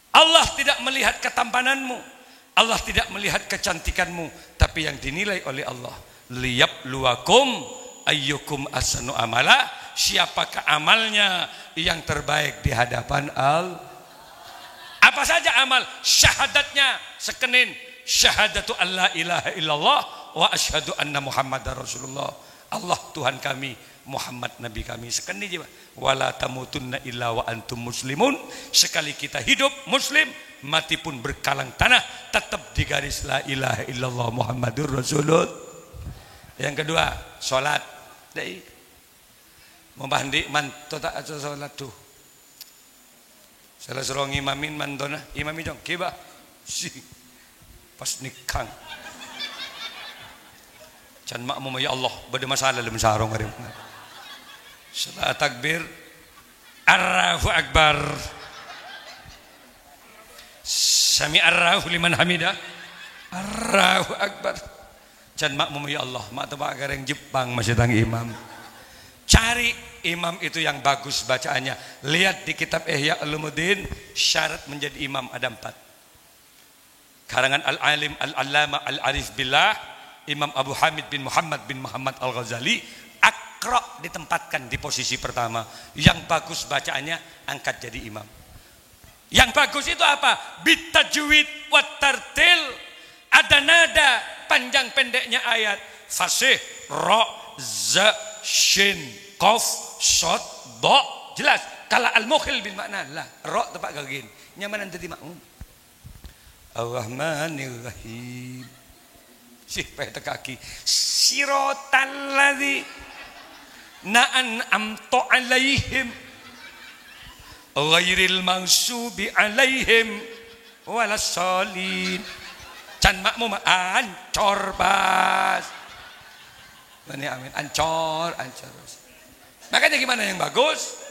Allah tidak melihat ketampananmu. Allah tidak melihat kecantikanmu. Tapi yang dinilai oleh Allah, liyabluwakum ayyukum ahsanu amala. Siapakah amalnya yang terbaik di hadapan Allah? Apa saja amal? Syahadatnya sekenin. Syahadatu alla ilaha illallah wa asyhadu anna muhammadar rasulullah. Allah Tuhan kami, Muhammad Nabi kami. Sekali je wala tamutunna illa wa antum muslimun. Sekali kita hidup muslim, mati pun berkalang tanah, tetap di garis la ilaha illallah Muhammadur Rasulullah. Yang kedua, salat. Dai membandi man tak salat tuh. Salah seorang imamin mandona, imami dong kiba. Si pas nikang. Can makmum ya Allah, bade masalah dalam sarong hari. Salat takbir, Allahu Akbar. Sami Allahu liman hamidah. Allahu Akbar. Can makmum ya Allah, mak tebak gareng Jepang masih tang imam. Cari imam itu yang bagus bacaannya. Lihat di kitab Ihya Ulumuddin, syarat menjadi imam ada 4. Karangan Al-Alim Al-Allama Al-Arif Billah Imam Abu Hamid bin Muhammad Al-Ghazali. Akra ditempatkan di posisi pertama. Yang bagus bacaannya angkat jadi imam. Yang bagus itu apa? Bitajwid wa tartil. Ada nada panjang pendeknya ayat. Fasih, ra, za, shin, qaf, shad, do. Jelas. Kalau al-mukhil bil makna lah. Ra tepat gagin. Nyamanan jadi makmum. Ar-Rahmanir Rahim. Sih pakai kaki. Siratal ladzi na'amtu alaihim ghairil maghsubi alaihim walassalin. Can makmum ancor pas. Ini amin. Ancor. Makanya gimana yang bagus?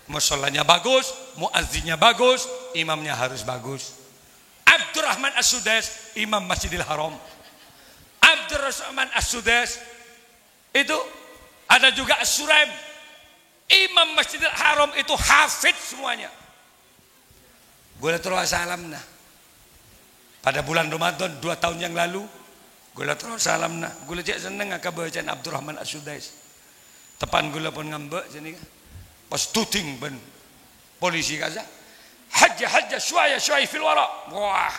Musholanya bagus, muazzinnya bagus, imamnya harus bagus. Abdurrahman As-Sudais, imam Masjidil Haram. Abdurrahman As-Sudais itu ada juga As-Suraim, imam Masjidil Haram itu hafid semuanya. Gulatul salam nah. Pada bulan Ramadan 2 tahun yang lalu, gulatul salam nah. Gula cek seneng akak bacaan Abdurrahman As-Sudais. Tepan gula pun ngambek sini kan. Pas tuting ben polisi kaza. Hajja syuaya fil wara. Wah.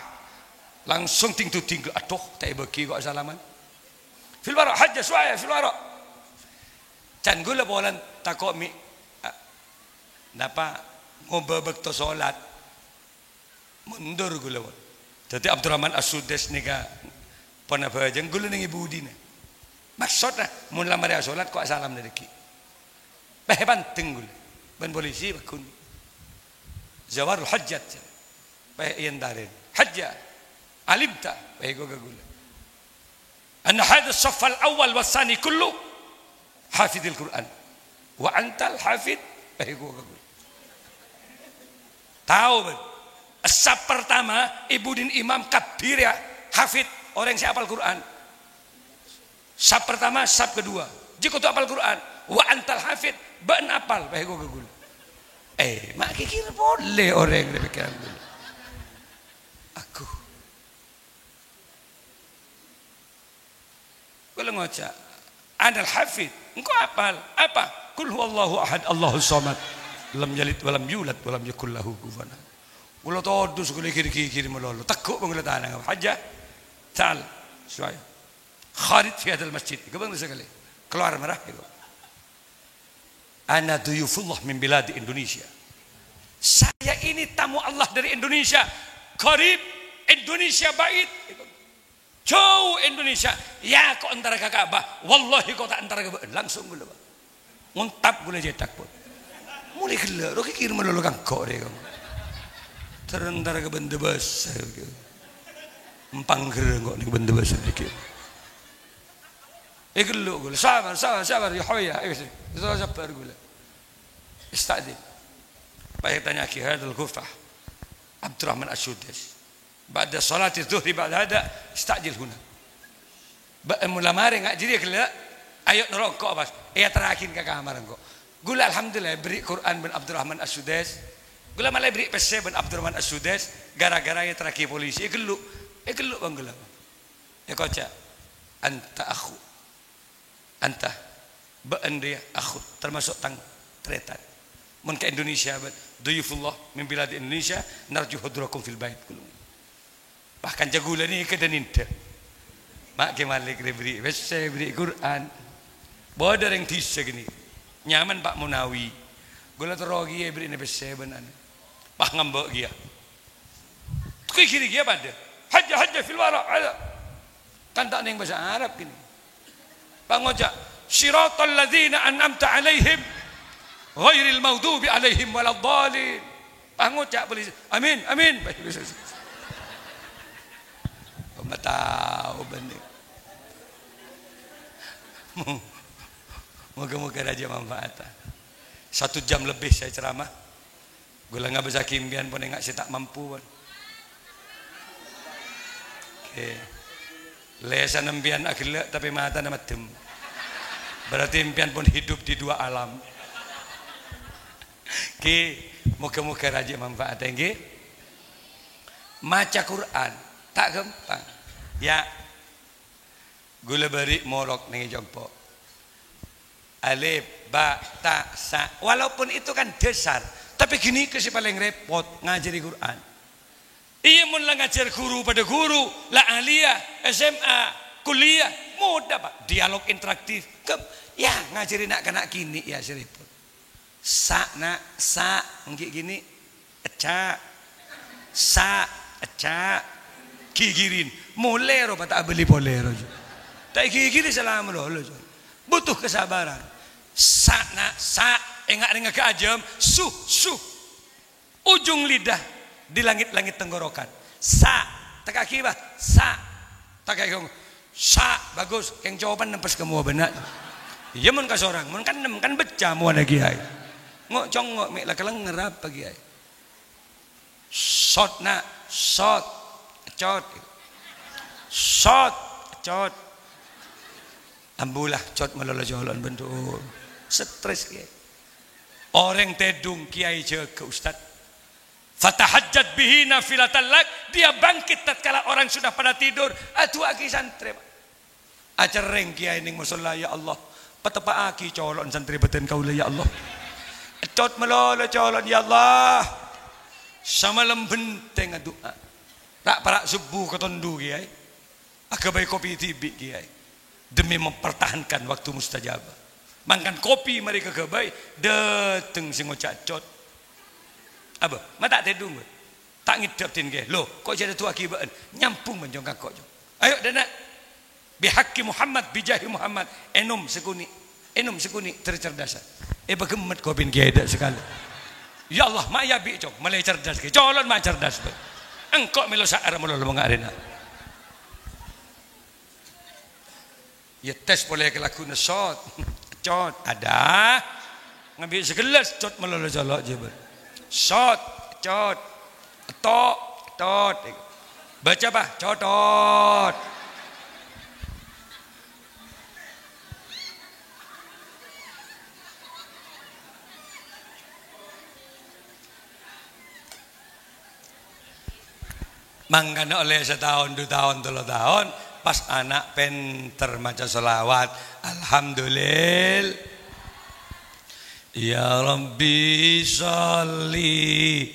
Langsung ting aduh tak beki kok salaman. Fil wara hajja syuaya fil wara. Can gula bolan takok mi napa ngobebek to salat mundur gula. Jadi Abdurrahman As-Sudais nika pernah bajeng gula ning ibu dina. Maksudnya mun lamar salat kok salam dedeki. Bah penting gula. Ben polisi bakun. Zawarul hajjat. Bah yandarin. Hajja. Alimta. Bah go gula. Anna hadha as-saff al-awwal was-thani kullu hafidhil Qur'an. Wa antal hafid. Bah go gula. Tahu ben. Saf pertama ibu din imam kabir ya hafid orang yang hafal Quran. Saf pertama, saf kedua. Jika tu hafal Quran, wa antal hafid ban apal bae go gagul. Mak kira boleh orang yang pikiran dulu. Aku. Kalau ngoca, anal hafid, engkau hafal apa? Qul huwallahu ahad, Allahus samad, lam yalid wa lam yulad wa lam yakul lahu kufuwan ahad. Gula todus gula kiri melolo takut gula tanah hajah tal suaya khalid fi hadal masjid kebang sekali keluar merah itu ana duyufullah min biladi Indonesia, saya ini tamu Allah dari Indonesia, qarib Indonesia bait jauh Indonesia ya kok antara ke Ka'bah wallahi kok tak antara ke langsung gula nguntap gula cetak pun mulai gila ro kikir melolo kang kok deh kamu terantara ke benda basah empang gereng kok ni benda basah dikit gelo gula sabar ya hoya sabar gula istadil baik tanya ki hadal ghufah Abdurrahman As-Sudais ba'da salati dhuhri ba'da hada istajil huna mula mari ngak jadi gela ayo nerokok bas terakin ke kamar engko gula alhamdulillah beri Quran bin Abdurrahman As-Sudais gula malah beri pese ben Abdurrahman As-Sudais gara-gara ya terakhir polisi gelu bang gula ya koca anta akhu anta ba'an dia akhu termasuk tang tretan mun ke Indonesia duyufullah min bilad Indonesia narju hudrakum fil bait kullu bahkan jagula ni ke deninta mak ke malik beri pese beri Quran bodoh yang tisa gini nyaman Pak Munawi gula terogi beri ne pese benan bah ngambek dia tukui kiri dia pada hajjah fil wara ada kan tak ning bahasa Arab gini bang ngojak siratal ladzina an'amta alaihim ghairil maghdubi alaihim waladdallin bang ngojak polisi amin tahu benih moga-moga raja manfaat 1 jam lebih saya ceramah gula nggak bisa kimbian pun nggak sih tak mampu pun. Lesan impian agak tapi mata nama tem. Berarti impian pun hidup di 2 alam. Moga-moga raja manfaat tinggi. Maca Quran tak gampang. Ya, gula beri morok nih jompo. Alif, ba, ta, sa. Walaupun itu kan dasar. Tapi gini ke si paling repot ngajari Quran. Iya mun lah ngajar guru pada guru, lah aliyah, SMA, kuliah, mudah Pak. Dialog interaktif. Ya ngajari nak kini ya si repot. Sa gini, eca, sa, eca, gigirin. Molero tak beli bolero. Tak gigiri salam loh. Butuh kesabaran. Sa enggak dengan keajam su ujung lidah di langit-langit tenggorokan sa tak akibat sa tak kayak sa bagus yang jawaban nempes kamu benar iya mun kasorang mun kan beca mu ada kiai ngok congok mek lakalang ngerap pagi kiai shot cot ambulah cot melolo jalan bentuk stres kiai orang tedung kiai jaga ustad fatahajjat bihi nafilatan lak dia bangkit tatkala orang sudah pada tidur atu aki santri acereng kiai ning musalla ya Allah petepa aki colon santri beten kaula ya Allah cot melolo colon ya Allah sama lembenteng doa tak parak subuh ketondu kiai agabai kopi tibi kiai demi mempertahankan waktu mustajabah makan kopi mereka kebaik dateng sing ngocak cot apa mata tedung tak ngidaptin ke. Loh, kok jadi tu akibat nyampung menjong kakak jo. Ayo dana. Bihaqqi Muhammad bijahi Muhammad. Enum sekuni tercerdasan. Bagemet kau bin kiai dak sekali. Ya Allah, mak ya bi cok, malai cerdas ke. Colon mak cerdas be. Engkau melo saar melo mengarena. Ya tes boleh ke laku nesot. Cot ada. Ngambil segelas cot melo jolok je ber. Shot, cot. Tot. Baca apa? Cotot. Mangkana oleh setahun, 2 tahun, 3 tahun, pas anak penter maca selawat, alhamdulillah. Ya Rabbi sholli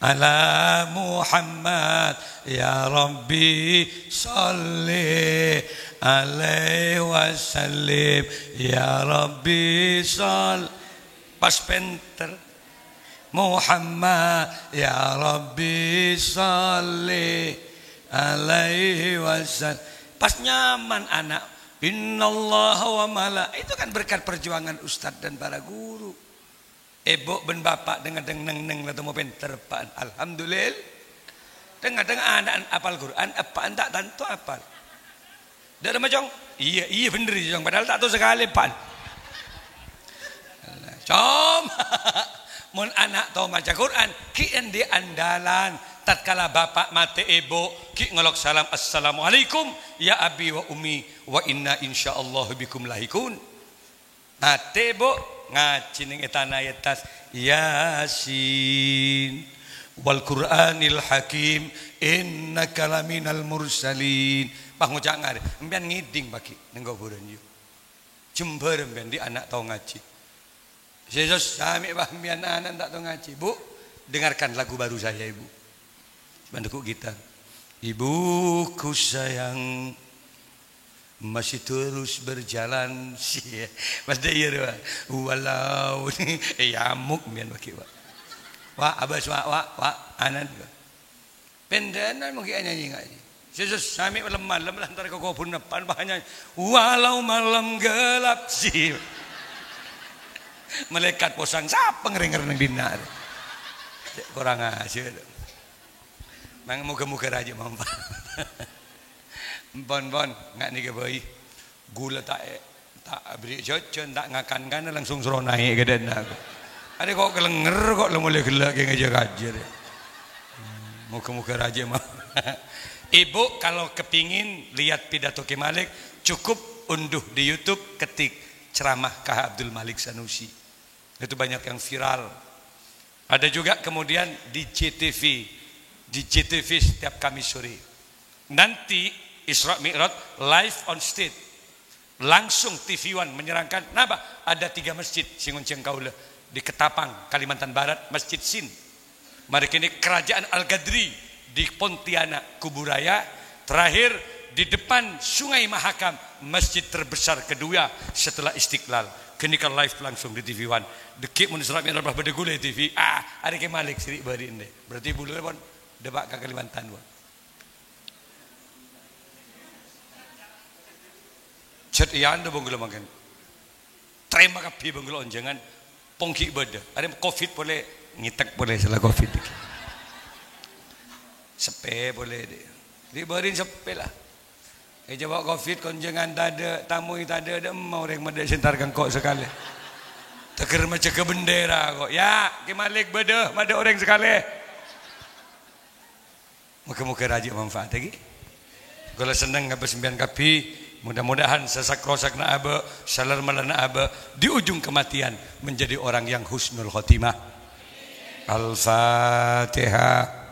ala Muhammad, ya Rabbi sholli alaihi wasallim, ya Rabbi sholli. Pas penter Muhammad ya Rabbi sholli alaihi wasallam. Pas nyaman anak, innallaha wa mala. Itu kan berkat perjuangan ustadz dan para guru. Ibu ben bapak dengan neng atau mau pinter pak. Alhamdulillah. Dengan anak apal Quran, apa tak tentu apal. Dari macam iya bener jong, padahal tak tahu sekali pak. Mun anak tahu maca Quran, kian di andalan. Tatkala bapak mati ibu, ki ngelok salam assalamualaikum ya abi wa ummi wa inna insyaallah bikum lahikun. Mati ibu ngaji ning etana yetas Yasin wal Qur'anil Hakim innaka laminal mursalin. Pak ngucak ngare, empian ngiding baki ning kuburan yu. Jember empian di anak tahu ngaji. Yesus sami bahmian anak tak tahu ngaji. Bu, dengarkan lagu baru saya ibu. Bantu gitar. Ibuku sayang masih terus berjalan sih. Mas dia walau yamuk mian baki wa. Wa abas wa anan. Pendenan mungkin nyanyi ngaji. Yesus sami lemah antar kau pun depan bahanya walau malam gelap sih. Malaikat posang siapa ngering-ngering dinar. Kurang asyik. Mang muka-muka raja mampu. Bon ngak ni ke bayi. Gula tak beri cocon tak ngakan langsung suruh naik ke dana. Ada kok kelenger kok mulai gelak ke ngajar-ngajar. Muka-muka raja mampu. Ibu kalau kepingin lihat pidato Ki Malik cukup unduh di YouTube ketik ceramah Kah Abdul Malik Sanusi. Itu banyak yang viral. Ada juga kemudian di JTV setiap Kamis sore. Nanti Isra Mi'raj live on stage. Langsung TV One menyerangkan napa ada 3 masjid singun cengkaula di Ketapang, Kalimantan Barat, Masjid Sin. Mari kini Kerajaan Al-Gadri di Pontianak, Kuburaya. Terakhir di depan Sungai Mahakam, masjid terbesar kedua setelah Istiqlal. Kenika live langsung di TV One. Dekik mun Isra Mi'raj bade gule TV. Ada Ki Malik sirik bari ende. Berarti bulu pun debak ke Kalimantan pun. Cet iyan do bonggulo makan. Terima kasih bonggulo onjangan pongki bade. Ada Covid boleh ngitek boleh salah Covid. Sepe boleh deh. Dibarin sepe lah. Jawab Covid konjangan tak ada, tamu tak ada mau orang mada sentar kangkok sekali. Teker macam ke bendera kok. Ya, Ki Malik beda, mada orang sekali. Muka-muka raja manfaat lagi. Kalau senang ngapa 9 kapi, mudah-mudahan sesak rosak na aba, salar malana aba di ujung kematian menjadi orang yang husnul khotimah. Al-Fatihah.